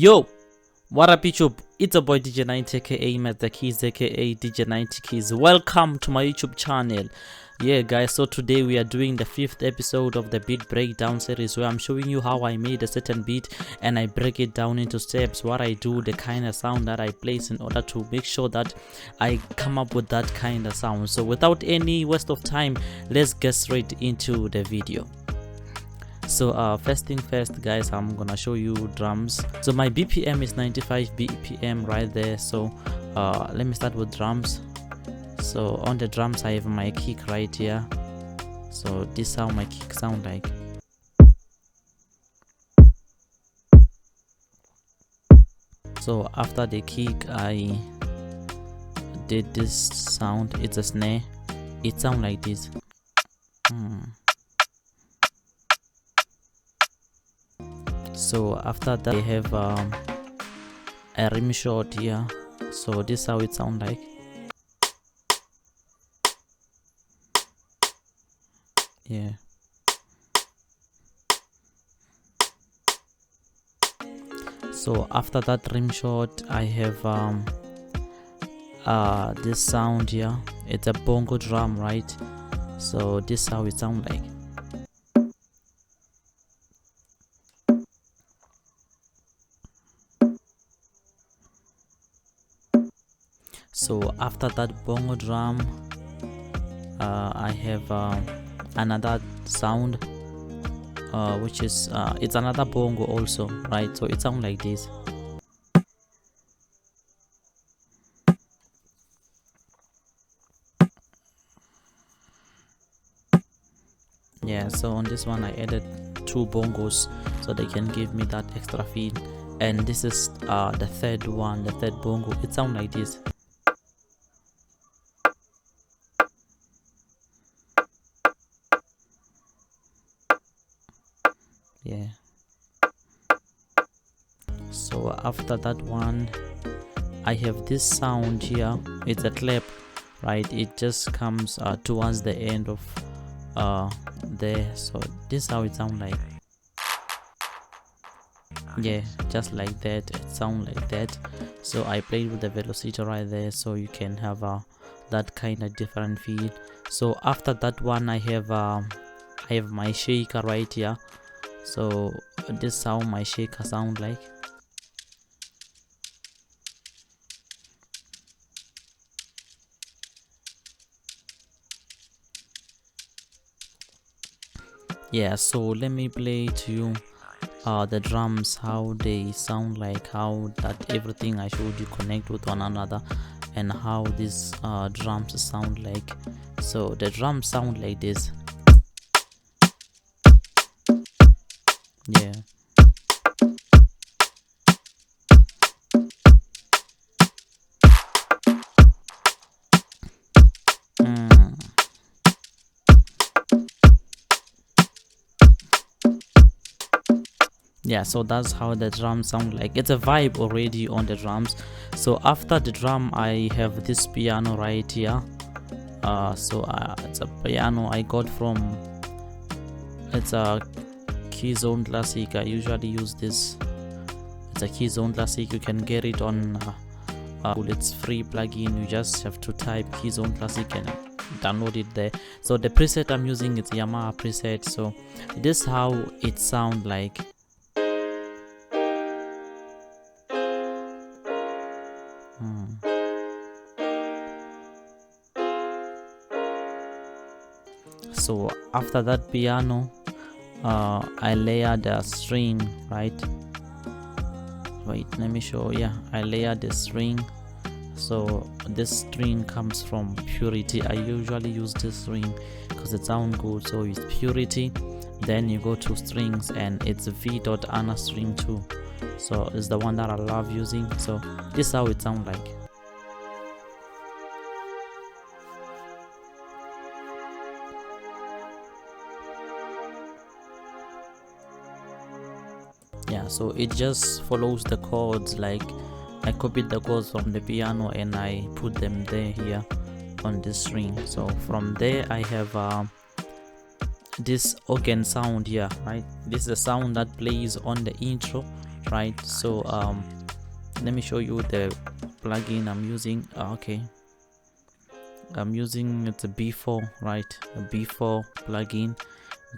Yo, what up YouTube? It's a boy DJ 90 aka Mr Keys aka DJ 90 Keys. Welcome to my YouTube channel. Yeah guys, so today we are doing the 5th episode of the beat breakdown series, where I'm showing you how I made a certain beat and I break it down into steps, what I do, the kind of sound that I place in order to make sure that I come up with that kind of sound. So without any waste of time, let's get straight into the video. So first thing first guys, I'm gonna show you drums. So my BPM is 95 BPM right there. So let me start with drums. So on the drums I have my kick right here. So this is how my kick sound like. So after the kick I did this sound. It's a snare. It sounds like this. So after that I have a rim shot here. So this is how it sounds like. Yeah. So after that rim shot I have this sound here. It's a bongo drum, right? So this is how it sounds like. So after that bongo drum I have another sound which is it's another bongo also, right? So it sounds like this. Yeah, so on this one I added 2 bongos so they can give me that extra feel. And this is the third one, the third bongo. It sounds like this. Yeah. So after that one I have this sound here. It's a clap, right? It just comes towards the end of there. So this is how it sounds like. Yeah, just like that. It sounds like that. So I played with the velocity right there, so you can have that kind of different feel. So after that one I have my shaker right here. So this is how my shaker sound like. Yeah, so let me play to you the drums, how they sound like, how that everything I showed you connect with one another, and how these drums sound like. So the drums sound like this. Yeah. Yeah, so that's how the drums sound like. It's a vibe already on the drums. So after the drum I have this piano right here. So it's a piano I got from, it's a Keyzone Classic. I usually use this. It's a Keyzone Classic. You can get it on it's free plugin. You just have to type Keyzone Classic and download it there. So the preset I'm using is Yamaha preset. So this is how it sounds like. So after that piano I layered the string, right? Wait, let me show. Yeah, I layered the string. So this string comes from Purity. I usually use this string because it sounds good. So it's Purity, then you go to strings and it's v.ana string 2. So it's the one that I love using. So this is how it sounds like. Yeah, so it just follows the chords. Like I copied the chords from the piano and I put them there here on this string. So from there I have this organ sound here, right? This is a sound that plays on the intro right? So let me show you the plugin I'm using. Okay, I'm using it's a B4, right? A B4 plugin,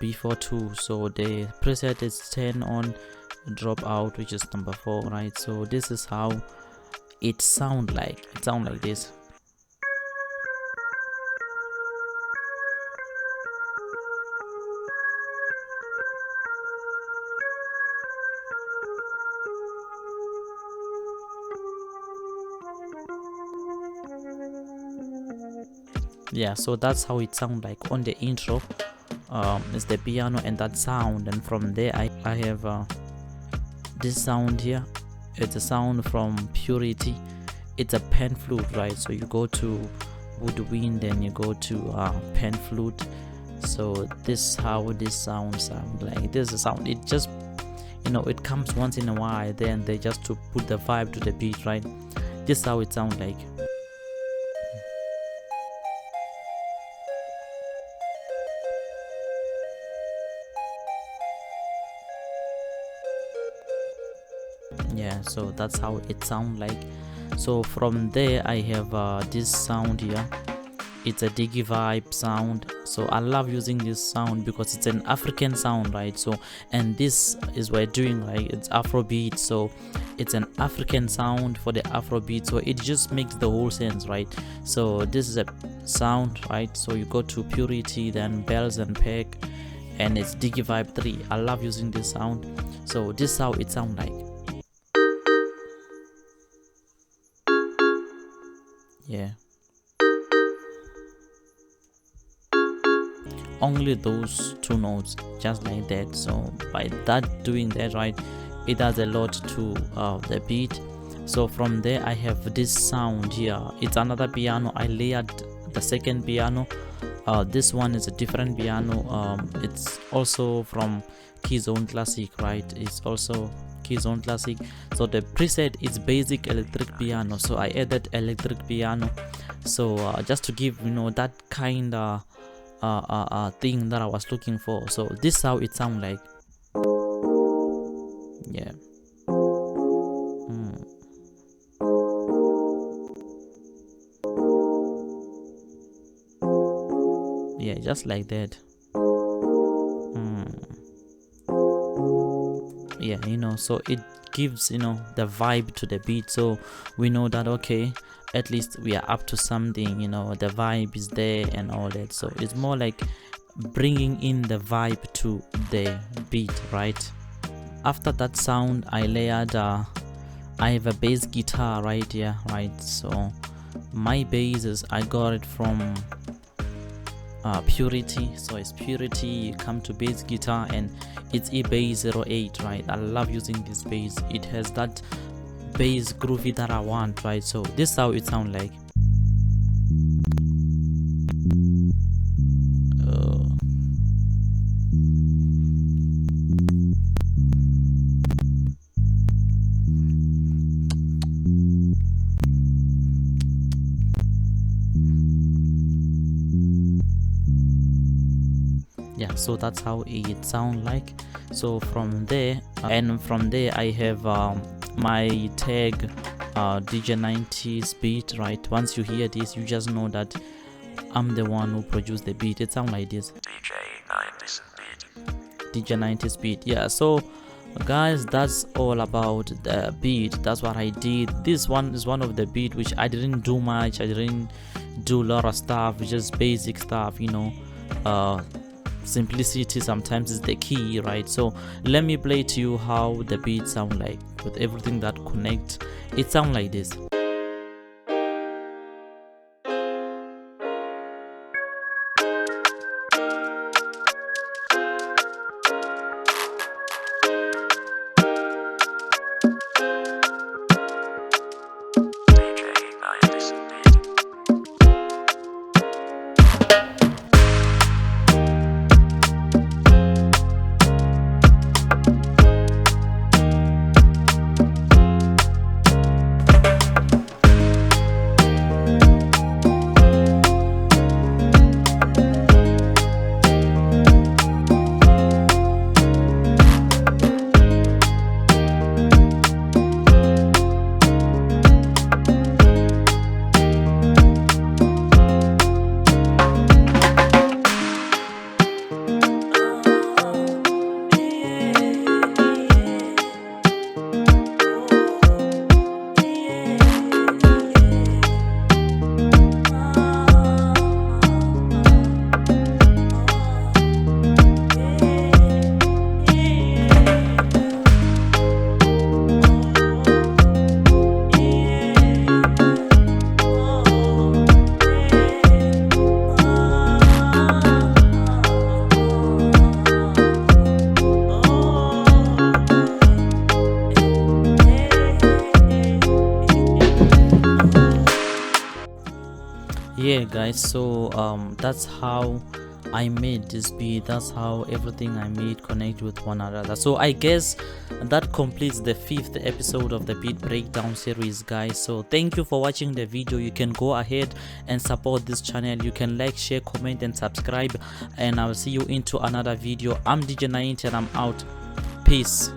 B4 2. So the preset is 10 on, drop out, which is number 4, right? So this is how it sound like. It sound like this. Yeah, so that's how it sound like on the intro. It's the piano and that sound, and from there I have this sound here. It's a sound from Purity. It's a pan flute, right? So you go to woodwind, then you go to pan flute. So this is how this sound like. This is a sound. It just, you know, it comes once in a while, then they just to put the vibe to the beat, right? This is how it sounds like. Yeah, so that's how it sound like. So from there I have this sound here. It's a diggy vibe sound. So I love using this sound because it's an African sound, right? So, and this is what we're doing, right? It's Afrobeat, so it's an African sound for the Afrobeat, so it just makes the whole sense, right? So this is a sound, right? So you go to Purity, then Bells and Peck, and it's diggy vibe 3. I love using this sound. So this is how it sound like. Yeah, only those 2 notes, just like that. So by that doing that, right, it does a lot to the beat. So from there I have this sound here. It's another piano. I layered the second piano. This one is a different piano. It's also from Keyzone Classic, right? It's also Keyzone Classic. So the preset is basic electric piano, so I added electric piano, so just to give, you know, that kind of thing that I was looking for. So this is how it sound like. Yeah. Yeah, just like that. Yeah, you know, so it gives, you know, the vibe to the beat, so we know that okay, at least we are up to something, you know, the vibe is there and all that. So it's more like bringing in the vibe to the beat, right? After that sound I layered I have a bass guitar right here, right? So my bass is, I got it from Purity. So it's Purity, you come to bass guitar and it's eBass08, right? I love using this bass. It has that bass groovy that I want, right? So this is how it sounds like. Yeah, so that's how it sound like. So from there and from there I have my tag DJ90s beat, right? Once you hear this, you just know that I'm the one who produced the beat. It sound like this. DJ90s beat. Yeah, so guys, that's all about the beat. That's what I did. This one is one of the beat which I didn't do much. I didn't do a lot of stuff, just basic stuff, you know. Simplicity sometimes is the key, right? So let me play to you how the beat sound like with everything that connects. It sound like this. yeah guys, so that's how I made this beat. That's how everything I made connect with one another. So I guess that completes the 5th episode of the beat breakdown series, guys. So thank you for watching the video. You can go ahead and support this channel. You can like, share, comment and subscribe, and I will see you into another video. I'm DJ 90 and I'm out. Peace.